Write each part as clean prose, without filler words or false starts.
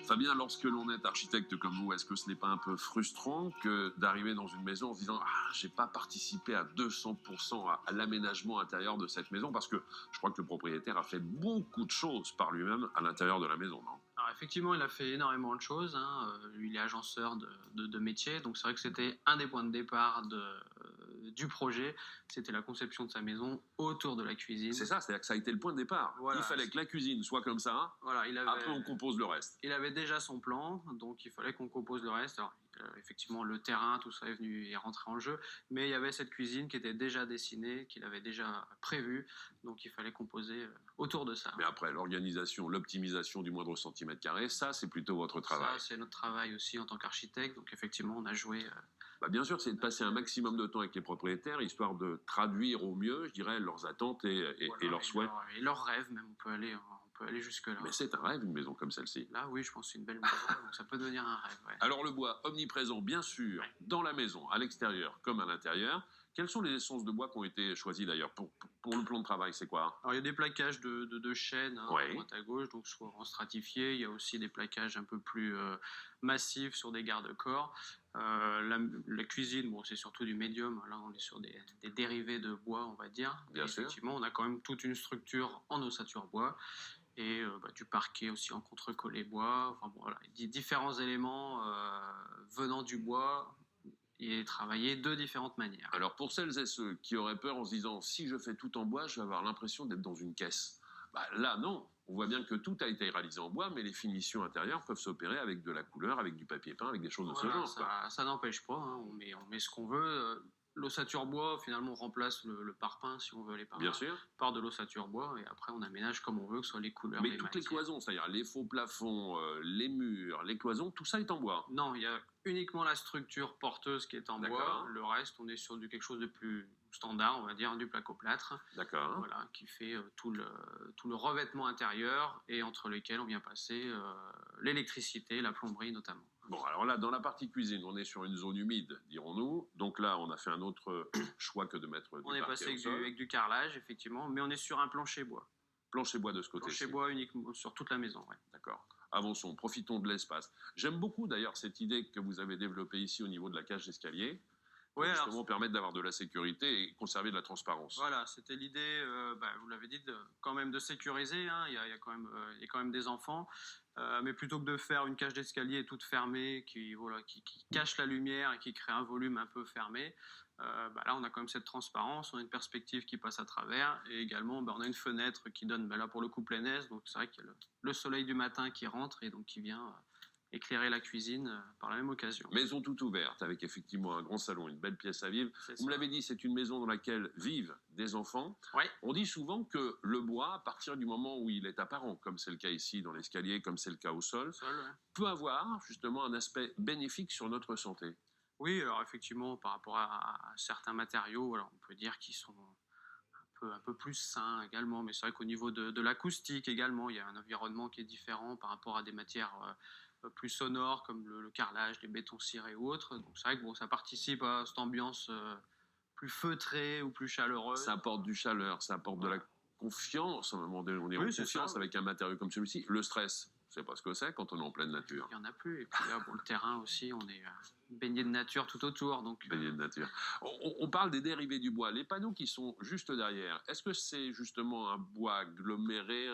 Fabien, lorsque l'on est architecte comme vous, est-ce que ce n'est pas un peu frustrant que d'arriver dans une maison en se disant j'ai pas participé à 200% à l'aménagement intérieur de cette maison parce que je crois que le propriétaire a fait beaucoup de choses par lui-même à l'intérieur de la maison, non? Alors effectivement, il a fait énormément de choses, hein. Lui, il est agenceur de métier, donc c'est vrai que c'était un des points de départ du projet, c'était la conception de sa maison autour de la cuisine. C'est ça, c'est-à-dire que ça a été le point de départ. Voilà. Il fallait que la cuisine soit comme ça, Voilà, après on compose le reste. il avait déjà son plan, donc il fallait qu'on compose le reste. Alors, effectivement, le terrain, tout ça est rentré en jeu, mais il y avait cette cuisine qui était déjà dessinée, qu'il avait déjà prévue, donc il fallait composer autour de ça. Mais après, l'organisation, l'optimisation du moindre centimètre carré, ça, c'est plutôt votre travail. Ça, c'est notre travail aussi en tant qu'architecte, donc effectivement, on a joué... Bien sûr, c'est de passer un maximum de temps avec les propriétaires, histoire de traduire au mieux, je dirais, leurs attentes et leurs souhaits. Et leurs rêves, même, on peut aller jusque-là. Mais c'est un rêve, une maison comme celle-ci. Là, oui, je pense que c'est une belle maison, donc ça peut devenir un rêve. Ouais. Alors le bois, omniprésent, bien sûr, dans la maison, à l'extérieur comme à l'intérieur. Quelles sont les essences de bois qui ont été choisies d'ailleurs pour le plan de travail? C'est quoi? Alors il y a des plaquages de chêne, hein, à droite à gauche, donc soit en stratifié. Il y a aussi des plaquages un peu plus massifs sur des garde-corps. La cuisine, bon, c'est surtout du médium. Là, on est sur des dérivés de bois, on va dire. Bien sûr. Effectivement, on a quand même toute une structure en ossature bois et du parquet aussi en contre-collé bois. Enfin bon, voilà, différents éléments venant du bois et travaillés de différentes manières. Alors pour celles et ceux qui auraient peur en se disant si je fais tout en bois, je vais avoir l'impression d'être dans une caisse. Là, non. On voit bien que tout a été réalisé en bois, mais les finitions intérieures peuvent s'opérer avec de la couleur, avec du papier peint, avec des choses de ce genre. Ça n'empêche pas, hein. On met ce qu'on veut. L'ossature bois, finalement, remplace le parpaing, si on veut aller par là. Bien sûr. Part de l'ossature bois, et après, on aménage comme on veut, que ce soit les couleurs, mais toutes les cloisons, c'est-à-dire les faux plafonds, les murs, les cloisons, tout ça est en bois? Non, il y a uniquement la structure porteuse qui est en bois. Le reste, on est sur quelque chose de plus standard, on va dire, du placo-plâtre. D'accord. Voilà, qui fait tout le revêtement intérieur et entre lesquels on vient passer l'électricité, la plomberie notamment. Bon, alors là, dans la partie cuisine, on est sur une zone humide, dirons-nous. Donc là, on a fait un autre choix que de mettre du On est passé avec du carrelage, effectivement, mais on est sur un plancher bois. Plancher bois de ce côté-ci. Plancher bois uniquement sur toute la maison, ouais. D'accord. Avançons, profitons de l'espace. J'aime beaucoup d'ailleurs cette idée que vous avez développée ici au niveau de la cage d'escalier. Pour justement permettre d'avoir de la sécurité et conserver de la transparence. Voilà, c'était l'idée, vous l'avez dit, quand même de sécuriser, hein. Il y a quand même des enfants, mais plutôt que de faire une cage d'escalier toute fermée qui cache la lumière et qui crée un volume un peu fermé, là on a quand même cette transparence, on a une perspective qui passe à travers et également on a une fenêtre qui donne, là pour le coup plein air, donc c'est vrai qu'il y a le soleil du matin qui rentre et donc qui vient éclairer la cuisine par la même occasion. Maison toute ouverte, avec effectivement un grand salon, une belle pièce à vivre. Vous me l'avez dit, c'est une maison dans laquelle vivent des enfants. Ouais. On dit souvent que le bois, à partir du moment où il est apparent, comme c'est le cas ici dans l'escalier, comme c'est le cas au sol, peut avoir justement un aspect bénéfique sur notre santé. Oui, alors effectivement, par rapport à certains matériaux, alors on peut dire qu'ils sont un peu plus sains également, mais c'est vrai qu'au niveau de l'acoustique également, il y a un environnement qui est différent par rapport à des matières plus sonores comme le carrelage, les bétons cirés ou autres. Donc c'est vrai que ça participe à cette ambiance plus feutrée ou plus chaleureuse. Ça apporte du chaleur, ça apporte de la confiance. À un moment donné, on est en confiance avec un matériau comme celui-ci. Le stress, c'est pas ce que c'est quand on est en pleine nature. Il n'y en a plus. Et puis là, le terrain aussi, on est baigné de nature tout autour. Donc, baigné de nature. On parle des dérivés du bois. Les panneaux qui sont juste derrière, est-ce que c'est justement un bois aggloméré?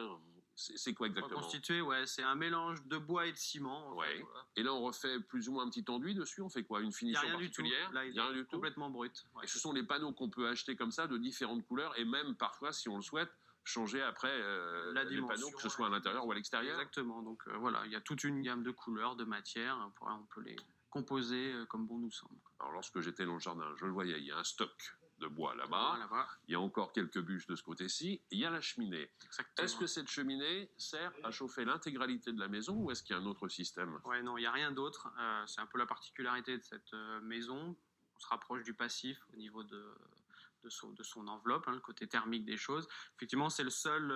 C'est quoi exactement? Reconstitué, ouais, c'est un mélange de bois et de ciment. Ouais. Et là, on refait plus ou moins un petit enduit dessus. On fait quoi? Une finition particulière? Il n'y a rien du tout. Complètement brut. Ouais. Et ce sont les panneaux qu'on peut acheter comme ça, de différentes couleurs, et même parfois, si on le souhaite, changer après les panneaux, que ce soit à l'intérieur ou à l'extérieur. Exactement. Donc voilà, il y a toute une gamme de couleurs, de matières. On peut les composer comme bon nous semble. Alors lorsque j'étais dans le jardin, je le voyais, il y a un stock de bois là-bas. Il y a encore quelques bûches de ce côté-ci. Il y a la cheminée. Exactement. Est-ce que cette cheminée sert à chauffer l'intégralité de la maison ou est-ce qu'il y a un autre système? Ouais, non, il n'y a rien d'autre. C'est un peu la particularité de cette maison. On se rapproche du passif au niveau de son enveloppe, le côté thermique des choses. Effectivement, c'est le seul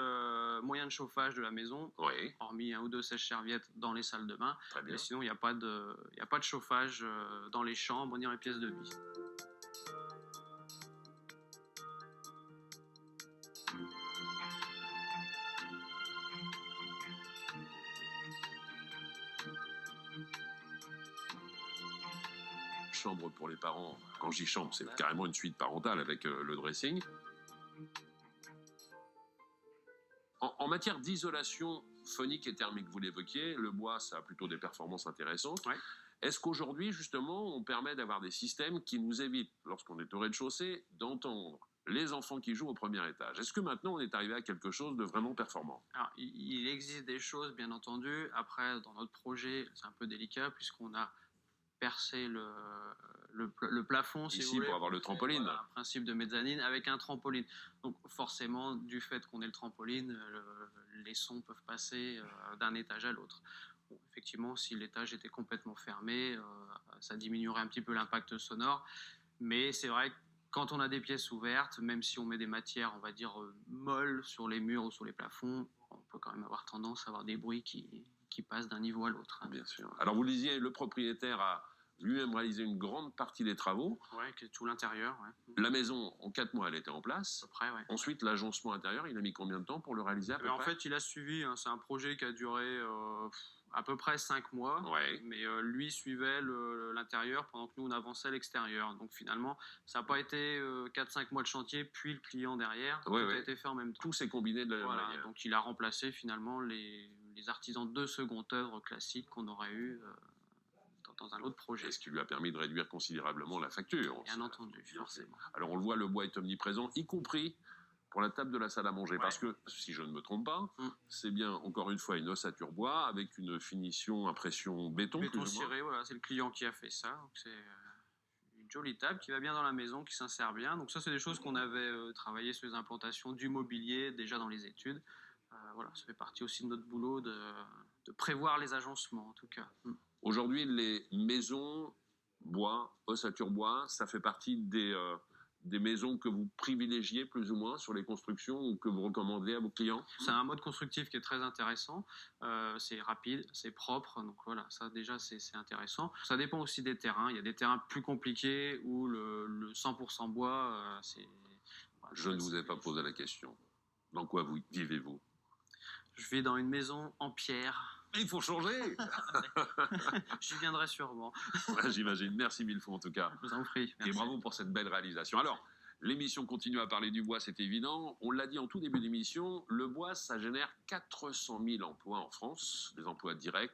moyen de chauffage de la maison, hormis un ou deux sèche-serviettes dans les salles de bain. Mais sinon, il n'y a pas de chauffage dans les chambres ni dans les pièces de vie. chambre pour les parents. Quand je dis chambre, c'est carrément une suite parentale avec le dressing. En matière d'isolation phonique et thermique, vous l'évoquiez, le bois, ça a plutôt des performances intéressantes. Ouais. Est-ce qu'aujourd'hui, justement, on permet d'avoir des systèmes qui nous évitent, lorsqu'on est au rez-de-chaussée, d'entendre les enfants qui jouent au premier étage? Est-ce que maintenant, on est arrivé à quelque chose de vraiment performant? Alors, il existe des choses, bien entendu. Après, dans notre projet, c'est un peu délicat puisqu'on a percé le plafond, si Ici, vous voulez. pour avoir le trampoline. Voilà, un principe de mezzanine avec un trampoline. Donc forcément, du fait qu'on ait le trampoline, les sons peuvent passer d'un étage à l'autre. Bon, effectivement, si l'étage était complètement fermé, ça diminuerait un petit peu l'impact sonore. Mais c'est vrai que quand on a des pièces ouvertes, même si on met des matières, on va dire, molles sur les murs ou sur les plafonds, on peut quand même avoir tendance à avoir des bruits qui passent d'un niveau à l'autre, hein. Bien sûr. Alors, vous le disiez, le propriétaire a lui-même réalisé une grande partie des travaux. Ouais, que tout l'intérieur, ouais. La maison, en 4 mois, elle était en place. À peu près, ouais. Ensuite, l'agencement intérieur, il a mis combien de temps pour le réaliser à peu En près? fait, il a suivi, hein, c'est un projet qui a duré à peu près 5 mois, Ouais. mais lui suivait l'intérieur pendant que nous, on avançait l'extérieur. Donc finalement, ça n'a pas été 4-5 mois de chantier, puis le client derrière. Ouais, Tout a ouais. été fait en même temps. Tout s'est combiné de la même Voilà, manière. donc il a remplacé finalement les artisans de seconde œuvre classiques qu'on aurait eu dans un autre projet. Et ce qui lui a permis de réduire considérablement la facture. Bien entendu, forcément. Alors on le voit, le bois est omniprésent, y compris pour la table de la salle à manger. Ouais. Parce que, si je ne me trompe pas, c'est bien, encore une fois, une ossature bois avec une finition impression béton. Béton plus ou moins. ciré, voilà, c'est le client qui a fait ça. Donc c'est une jolie table qui va bien dans la maison, qui s'insère bien. Donc ça, c'est des choses qu'on avait travaillé sur les implantations du mobilier déjà dans les études. Voilà, ça fait partie aussi de notre boulot de prévoir les agencements, en tout cas. Aujourd'hui, les maisons bois, ossature bois, ça fait partie des maisons que vous privilégiez plus ou moins sur les constructions ou que vous recommandez à vos clients? C'est un mode constructif qui est très intéressant. C'est rapide, c'est propre. Donc voilà, ça déjà, c'est intéressant. Ça dépend aussi des terrains. Il y a des terrains plus compliqués où le 100% bois, c'est... Voilà, Je ne vous ai pas posé la question. Dans quoi vivez-vous? Je vis dans une maison en pierre. Mais il faut changer. J'y viendrai sûrement. Ouais, j'imagine. Merci mille fois en tout cas. Je vous en prie. Et Merci. bravo pour cette belle réalisation. Alors, l'émission continue à parler du bois, c'est évident. On l'a dit en tout début d'émission, le bois, ça génère 400 000 emplois en France, des emplois directs,